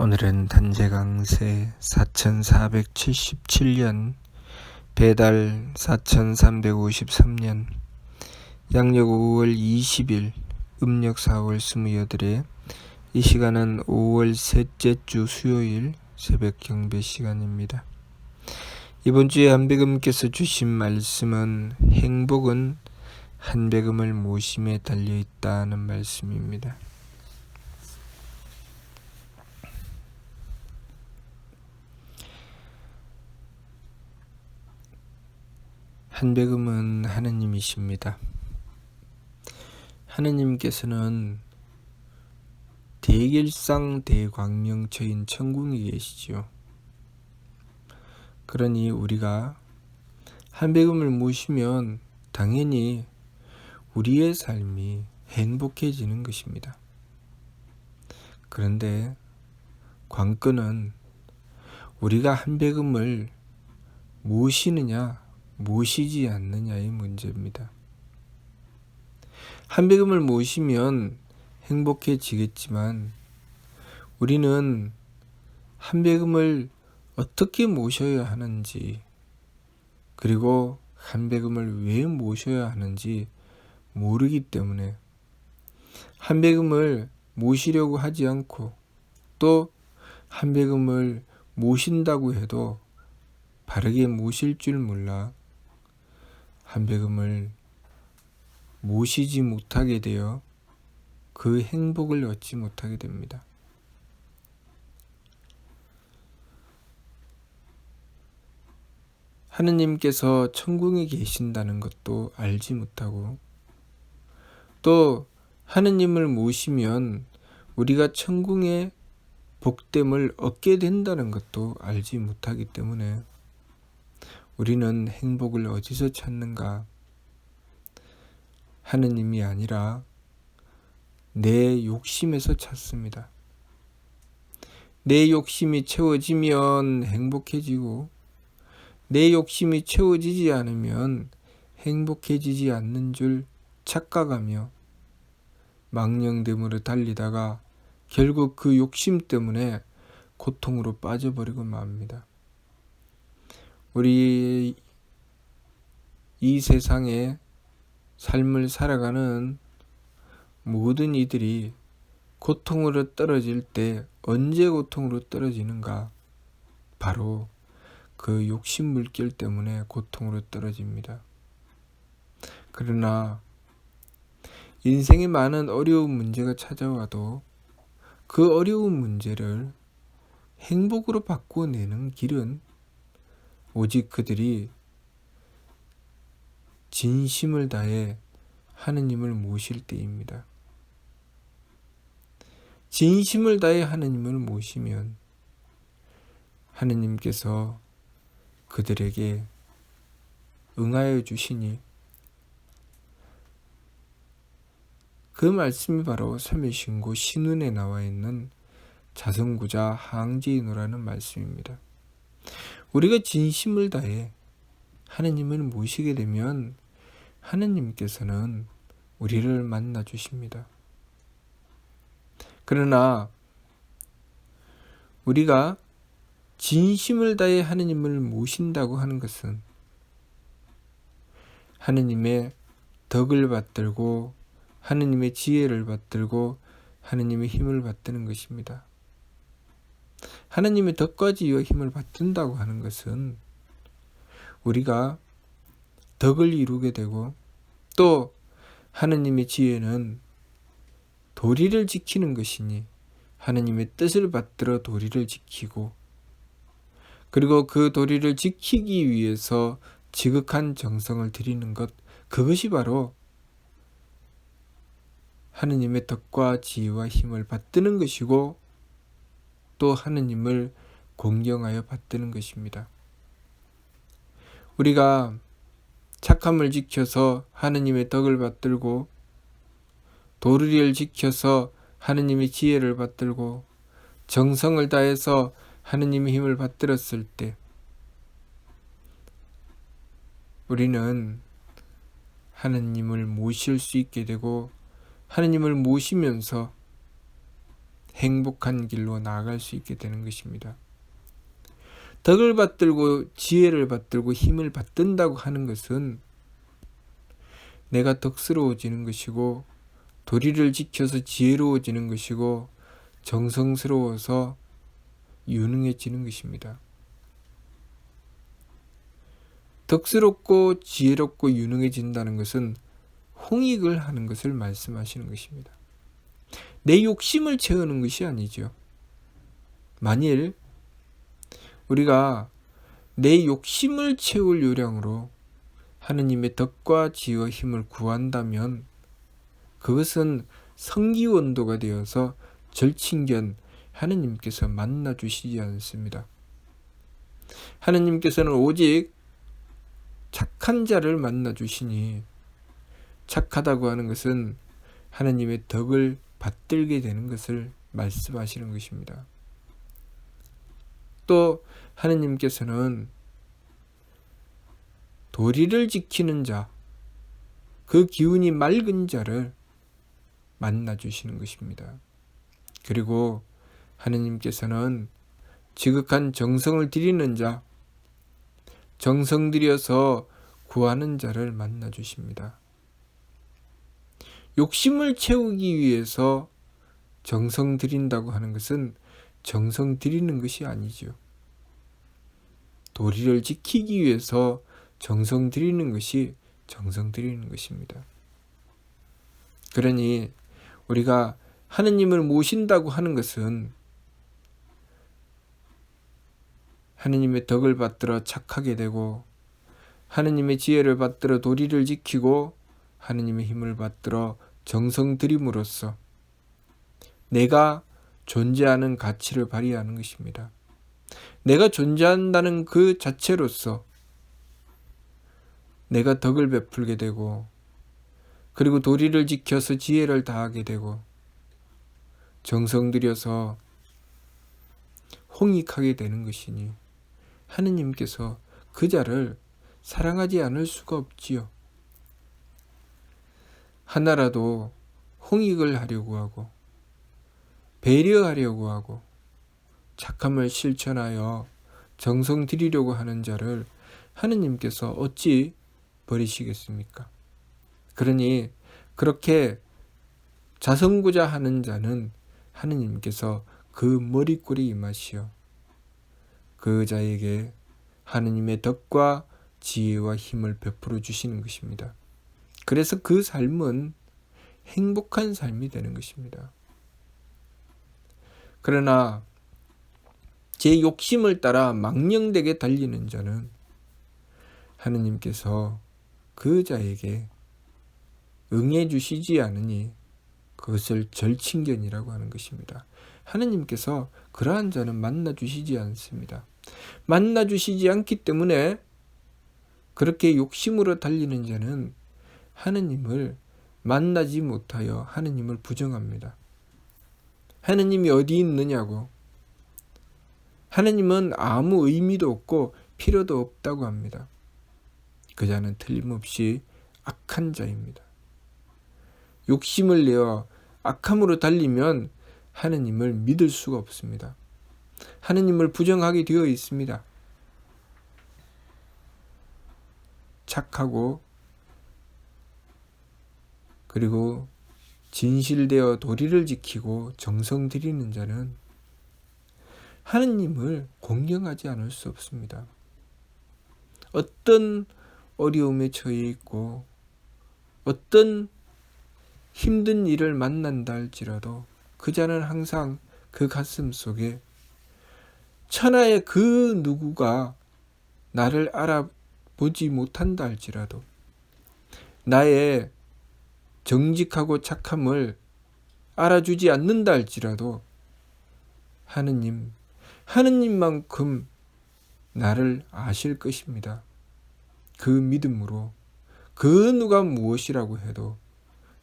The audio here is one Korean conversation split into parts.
오늘은 단재강세 4477년 배달 4353년 양력 5월 20일 음력 4월 28일에 이 시간은 5월 셋째 주 수요일 새벽 경배 시간입니다. 이번 주에 한백음께서 주신 말씀은 행복은 한백음을 모심에 달려있다는 말씀입니다. 한백음은 하느님이십니다. 하느님께서는 대길상 대광명처인 천궁에 계시지요. 그러니 우리가 한백음을 모시면 당연히 우리의 삶이 행복해지는 것입니다. 그런데 관건은 우리가 한백음을 모시느냐 모시지 않느냐의 문제입니다. 한백음을 모시면 행복해지겠지만 우리는 한백음을 어떻게 모셔야 하는지, 그리고 한백음을 왜 모셔야 하는지 모르기 때문에 한백음을 모시려고 하지 않고, 또 한백음을 모신다고 해도 바르게 모실 줄 몰라 한백음을 모시지 못하게 되어 그 행복을 얻지 못하게 됩니다. 하느님께서 천궁에 계신다는 것도 알지 못하고, 또 하느님을 모시면 우리가 천궁의 복됨을 얻게 된다는 것도 알지 못하기 때문에 우리는 행복을 어디서 찾는가? 하느님이 아니라 내 욕심에서 찾습니다. 내 욕심이 채워지면 행복해지고, 내 욕심이 채워지지 않으면 행복해지지 않는 줄 착각하며 망령됨으로 달리다가 결국 그 욕심 때문에 고통으로 빠져버리고 맙니다. 우리 이 세상에 삶을 살아가는 모든 이들이 고통으로 떨어질 때 언제 고통으로 떨어지는가? 바로 그 욕심 물결 때문에 고통으로 떨어집니다. 그러나 인생에 많은 어려운 문제가 찾아와도 그 어려운 문제를 행복으로 바꾸어내는 길은 오직 그들이 진심을 다해 하느님을 모실 때입니다. 진심을 다해 하느님을 모시면 하느님께서 그들에게 응하여 주시니, 그 말씀이 바로 삼위신고 신운에 나와 있는 자성구자 항지인호라는 말씀입니다. 우리가 진심을 다해 하느님을 모시게 되면 하느님께서는 우리를 만나 주십니다. 그러나 우리가 진심을 다해 하느님을 모신다고 하는 것은 하느님의 덕을 받들고 하느님의 지혜를 받들고 하느님의 힘을 받드는 것입니다. 하느님의 덕과 지혜와 힘을 받든다고 하는 것은 우리가 덕을 이루게 되고, 또 하느님의 지혜는 도리를 지키는 것이니 하느님의 뜻을 받들어 도리를 지키고, 그리고 그 도리를 지키기 위해서 지극한 정성을 들이는 것, 그것이 바로 하느님의 덕과 지혜와 힘을 받드는 것이고, 또 하느님을 공경하여 받드는 것입니다. 우리가 착함을 지켜서 하느님의 덕을 받들고, 도리를 지켜서 하느님의 지혜를 받들고, 정성을 다해서 하느님의 힘을 받들었을 때 우리는 하느님을 모실 수 있게 되고, 하느님을 모시면서 행복한 길로 나아갈 수 있게 되는 것입니다. 덕을 받들고 지혜를 받들고 힘을 받든다고 하는 것은 내가 덕스러워지는 것이고 도리를 지켜서 지혜로워지는 것이고 정성스러워서 유능해지는 것입니다. 덕스럽고 지혜롭고 유능해진다는 것은 홍익을 하는 것을 말씀하시는 것입니다. 내 욕심을 채우는 것이 아니죠. 만일 우리가 내 욕심을 채울 요량으로 하느님의 덕과 지혜와 힘을 구한다면 그것은 성기원도가 되어서 절친견 하느님께서 만나주시지 않습니다. 하느님께서는 오직 착한 자를 만나주시니 착하다고 하는 것은 하느님의 덕을 받들게 되는 것을 말씀하시는 것입니다. 또 하느님께서는 도리를 지키는 자, 그 기운이 맑은 자를 만나주시는 것입니다. 그리고 하느님께서는 지극한 정성을 들이는 자, 정성 들여서 구하는 자를 만나주십니다. 욕심을 채우기 위해서 정성 들인다고 하는 것은 정성 들이는 것이 아니죠. 도리를 지키기 위해서 정성 들이는 것이 정성 들이는 것입니다. 그러니 우리가 하느님을 모신다고 하는 것은 하느님의 덕을 받들어 착하게 되고 하느님의 지혜를 받들어 도리를 지키고 하느님의 힘을 받들어 정성 들임으로써 내가 존재하는 가치를 발휘하는 것입니다. 내가 존재한다는 그 자체로서 내가 덕을 베풀게 되고 그리고 도리를 지켜서 지혜를 다하게 되고 정성 들여서 홍익하게 되는 것이니 하느님께서 그 자를 사랑하지 않을 수가 없지요. 하나라도 홍익을 하려고 하고 배려하려고 하고 착함을 실천하여 정성 들이려고 하는 자를 하느님께서 어찌 버리시겠습니까? 그러니 그렇게 자성구자 하는 자는 하느님께서 그 머리꼴에 임하시어 그 자에게 하느님의 덕과 지혜와 힘을 베풀어 주시는 것입니다. 그래서 그 삶은 행복한 삶이 되는 것입니다. 그러나 제 욕심을 따라 망령되게 달리는 자는 하느님께서 그 자에게 응해 주시지 않으니 그것을 절친견이라고 하는 것입니다. 하느님께서 그러한 자는 만나 주시지 않습니다. 만나 주시지 않기 때문에 그렇게 욕심으로 달리는 자는 하느님을 만나지 못하여 하느님을 부정합니다. 하느님이 어디 있느냐고, 하느님은 아무 의미도 없고 필요도 없다고 합니다. 그 자는 틀림없이 악한 자입니다. 욕심을 내어 악함으로 달리면 하느님을 믿을 수가 없습니다. 하느님을 부정하게 되어 있습니다. 착하고 그리고 진실되어 도리를 지키고 정성 들이는 자는 하느님을 공경하지 않을 수 없습니다. 어떤 어려움에 처해 있고 어떤 힘든 일을 만난다 할지라도 그 자는 항상 그 가슴 속에 천하의 그 누구가 나를 알아보지 못한다 할지라도 나의 정직하고 착함을 알아주지 않는다 할지라도 하느님만큼 나를 아실 것입니다. 그 믿음으로 그 누가 무엇이라고 해도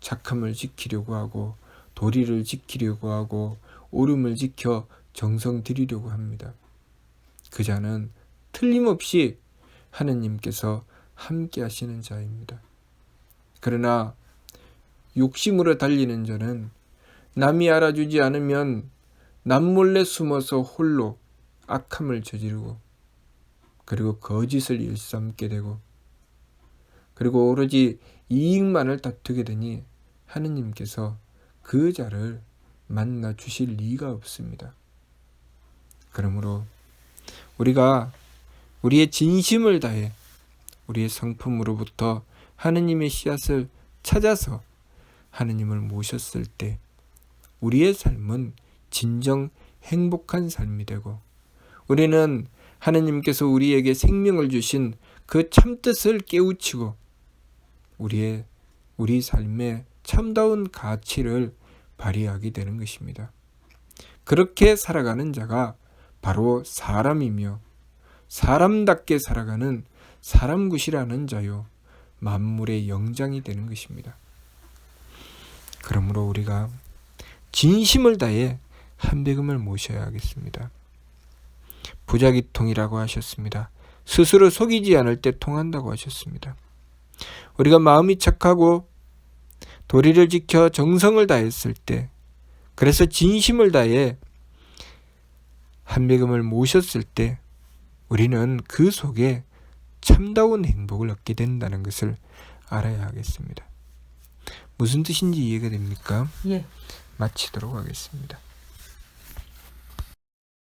착함을 지키려고 하고 도리를 지키려고 하고 옳음을 지켜 정성 들이려고 합니다. 그 자는 틀림없이 하느님께서 함께 하시는 자입니다. 그러나 욕심으로 달리는 자는 남이 알아주지 않으면 남몰래 숨어서 홀로 악함을 저지르고 그리고 거짓을 일삼게 되고 그리고 오로지 이익만을 다투게 되니 하느님께서 그 자를 만나 주실 리가 없습니다. 그러므로 우리가 우리의 진심을 다해 우리의 성품으로부터 하느님의 씨앗을 찾아서 하느님을 모셨을 때 우리의 삶은 진정 행복한 삶이 되고 우리는 하느님께서 우리에게 생명을 주신 그 참뜻을 깨우치고 우리 삶의 참다운 가치를 발휘하게 되는 것입니다. 그렇게 살아가는 자가 바로 사람이며 사람답게 살아가는 사람굿이라는 자요 만물의 영장이 되는 것입니다. 그러므로 우리가 진심을 다해 한백음을 모셔야 하겠습니다. 부자기통이라고 하셨습니다. 스스로 속이지 않을 때 통한다고 하셨습니다. 우리가 마음이 착하고 도리를 지켜 정성을 다했을 때 그래서 진심을 다해 한백음을 모셨을 때 우리는 그 속에 참다운 행복을 얻게 된다는 것을 알아야 하겠습니다. 무슨 뜻인지 이해가 됩니까? 예. 마치도록 하겠습니다.